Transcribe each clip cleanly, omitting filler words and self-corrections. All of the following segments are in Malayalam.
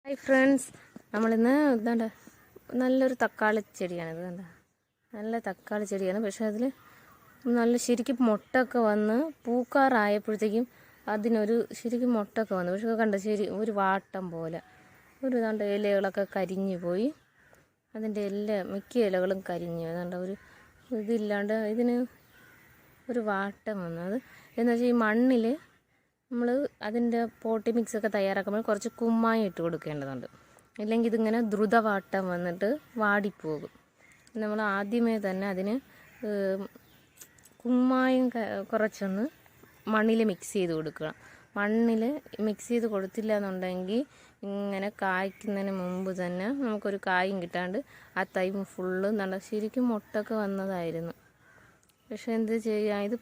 ഹായ് ഫ്രണ്ട്സ്, നമ്മളിന്ന് ഇതാണ്ട് നല്ലൊരു തക്കാളി ചെടിയാണിത്. കണ്ട നല്ല തക്കാളി ചെടിയാണ്. പക്ഷേ അതിൽ നല്ല ശരിക്കും മുട്ടൊക്കെ വന്ന് പൂക്കാറായപ്പോഴത്തേക്കും അതിനൊരു ശരിക്കും മുട്ടൊക്കെ വന്നു. പക്ഷേ കണ്ട ശരി ഒരു വാട്ടം പോലെ ഒരു ഇതാണ്ട് ഇലകളൊക്കെ കരിഞ്ഞു പോയി. അതിൻ്റെ മിക്ക ഇലകളും കരിഞ്ഞു. ഏതാണ്ട് ഒരു ഇതില്ലാണ്ട് ഇതിന് ഒരു വാട്ടം വന്നു. അത് എന്ന് വെച്ചാൽ ഈ മണ്ണിൽ നമ്മൾ അതിൻ്റെ പോട്ടി മിക്സൊക്കെ തയ്യാറാക്കുമ്പോൾ കുറച്ച് കുമ്മായം ഇട്ട് കൊടുക്കേണ്ടതുണ്ട്. ഇല്ലെങ്കിൽ ഇതിങ്ങനെ ദ്രുതവാട്ടം വന്നിട്ട് വാടിപ്പോകും. നമ്മൾ ആദ്യമേ തന്നെ അതിന് കുമ്മായം കുറച്ചൊന്ന് മണ്ണിൽ മിക്സ് ചെയ്ത് കൊടുക്കുക. മണ്ണിൽ മിക്സ് ചെയ്ത് കൊടുത്തില്ല എന്നുണ്ടെങ്കിൽ ഇങ്ങനെ കായ്ക്കുന്നതിന് മുമ്പ് തന്നെ നമുക്കൊരു കായും കിട്ടാണ്ട് ആ തൈ ഫുള്ള് നല്ല ശരിക്കും മുട്ടൊക്കെ വന്നതായിരുന്നു. പക്ഷേ എന്ത് ചെയ്യുക, ഇത്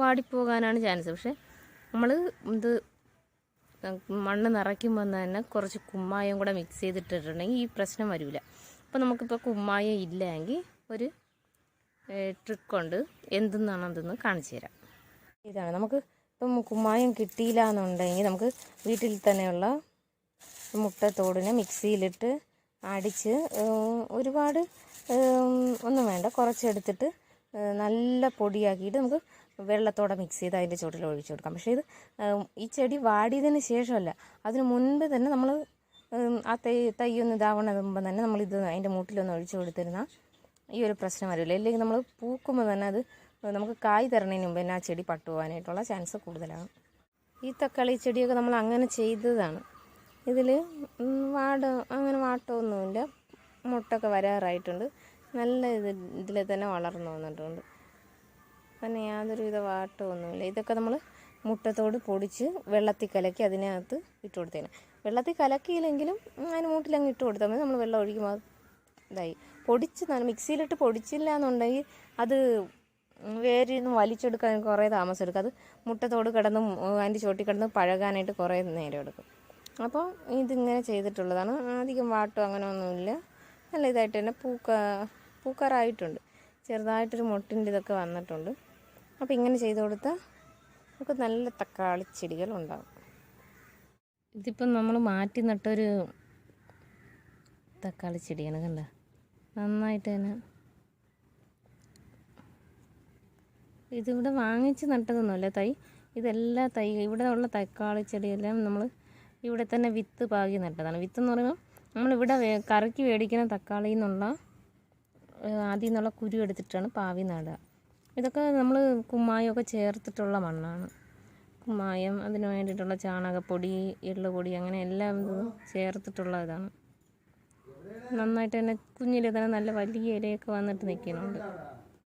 വാടിപ്പോകാനാണ് ചാൻസ്. പക്ഷേ നമ്മൾ ഇത് മണ്ണ് നിറയ്ക്കുമ്പോൾ തന്നെ കുറച്ച് കുമ്മായം കൂടെ മിക്സ് ചെയ്തിട്ടിട്ടുണ്ടെങ്കിൽ ഈ പ്രശ്നം വരില്ല. അപ്പോൾ നമുക്കിപ്പോൾ കുമ്മായം ഇല്ലെങ്കിൽ ഒരു ട്രിക്കുണ്ട്. എന്തെന്നാണെന്ന് കാണിച്ചു തരാം. ഇതാണ്, നമുക്ക് ഇപ്പം കുമ്മായം കിട്ടിയില്ല എന്നുണ്ടെങ്കിൽ നമുക്ക് വീട്ടിൽ തന്നെയുള്ള മുട്ടത്തോടിനെ മിക്സിയിലിട്ട് അടിച്ച് ഒരുപാട് ഒന്നും വേണ്ട, കുറച്ചെടുത്തിട്ട് നല്ല പൊടിയാക്കിയിട്ട് നമുക്ക് വെള്ളത്തോടെ മിക്സ് ചെയ്ത് അതിൻ്റെ ചുവട്ടിൽ ഒഴിച്ചു കൊടുക്കാം. പക്ഷേ ഇത് ഈ ചെടി വാടിയതിന് ശേഷമല്ല, അതിന് മുൻപ് തന്നെ നമ്മൾ ആ തൈയൊന്ന് ഇതാവണതുമ്പോൾ തന്നെ നമ്മളിത് അതിൻ്റെ മൂട്ടിലൊന്ന് ഒഴിച്ചു കൊടുത്തിരുന്നാൽ ഈ ഒരു പ്രശ്നം വരില്ല. അല്ലെങ്കിൽ നമ്മൾ പൂക്കുമ്പോൾ തന്നെ അത് നമുക്ക് കായ് തരണതിന് മുമ്പ് തന്നെ ആ ചെടി പട്ടുപോകാനായിട്ടുള്ള ചാൻസ് കൂടുതലാണ്. ഈ തക്കാളി ചെടിയൊക്കെ നമ്മൾ അങ്ങനെ ചെയ്തതാണ്. ഇതിൽ അങ്ങനെ വാട്ടമൊന്നുമില്ല, മുട്ടൊക്കെ വരാറായിട്ടുണ്ട്. നല്ല ഇതിൽ തന്നെ വളർന്നു വന്നിട്ടുണ്ട്. പിന്നെ യാതൊരുവിധ വാട്ടമൊന്നുമില്ല. ഇതൊക്കെ നമ്മൾ മുട്ടത്തോട് പൊടിച്ച് വെള്ളത്തിൽ കലക്കി അതിനകത്ത് ഇട്ട് കൊടുത്തേനെ. വെള്ളത്തിൽ കലക്കിയില്ലെങ്കിലും അതിന് മൂട്ടിലങ്ങ് ഇട്ട് കൊടുത്താൽ മതി. നമ്മൾ വെള്ളം ഒഴിക്കുമ്പോൾ ഇതായി പൊടിച്ച് മിക്സിയിലിട്ട് പൊടിച്ചില്ല എന്നുണ്ടെങ്കിൽ അത് വേരിൽ നിന്ന് വലിച്ചെടുക്കാൻ കുറേ താമസം എടുക്കും. അത് മുട്ടത്തോട് കിടന്നും അതിൻ്റെ ചോട്ടി കിടന്ന് പഴകാനായിട്ട് കുറേ നേരം എടുക്കും. അപ്പോൾ ഇതിങ്ങനെ ചെയ്തിട്ടുള്ളതാണ്. അധികം വാട്ടോ അങ്ങനെ ഒന്നുമില്ല. നല്ല ഇതായിട്ട് തന്നെ പൂക്കാറായിട്ടുണ്ട്. ചെറുതായിട്ടൊരു മുട്ടിൻ്റെ ഇതൊക്കെ വന്നിട്ടുണ്ട്. അപ്പോൾ ഇങ്ങനെ ചെയ്ത് കൊടുത്താൽ നമുക്ക് നല്ല തക്കാളി ചെടികൾ ഉണ്ടാകും. ഇതിപ്പം നമ്മൾ മാറ്റി നട്ടൊരു തക്കാളി ചെടിയാണ്. കണ്ട നന്നായിട്ട് തന്നെ ഇതിവിടെ വാങ്ങിച്ച് നട്ടതൊന്നുമല്ല തൈ. ഇതെല്ലാ തൈ ഇവിടെ ഉള്ള തക്കാളി ചെടിയെല്ലാം നമ്മൾ ഇവിടെ തന്നെ വിത്ത് പാകി നട്ടതാണ്. വിത്ത് എന്ന് പറയുമ്പോൾ നമ്മളിവിടെ കറക്കി മേടിക്കുന്ന തക്കാളിയിൽ നിന്നുള്ള അതിൽ നിന്നുള്ള കുരു എടുത്തിട്ടാണ് പാവി നടുക. ഇതൊക്കെ നമ്മൾ കുമ്മായമൊക്കെ ചേർത്തിട്ടുള്ള മണ്ണാണ്. കുമ്മായം, അതിന് വേണ്ടിയിട്ടുള്ള ചാണകപ്പൊടി, എള്ളുപൊടി, അങ്ങനെ എല്ലാം ചേർത്തിട്ടുള്ള ഇതാണ്. നന്നായിട്ട് തന്നെ കുഞ്ഞിൽ തന്നെ നല്ല വലിയ ഇലയൊക്കെ വന്നിട്ട് നിൽക്കുന്നുണ്ട്.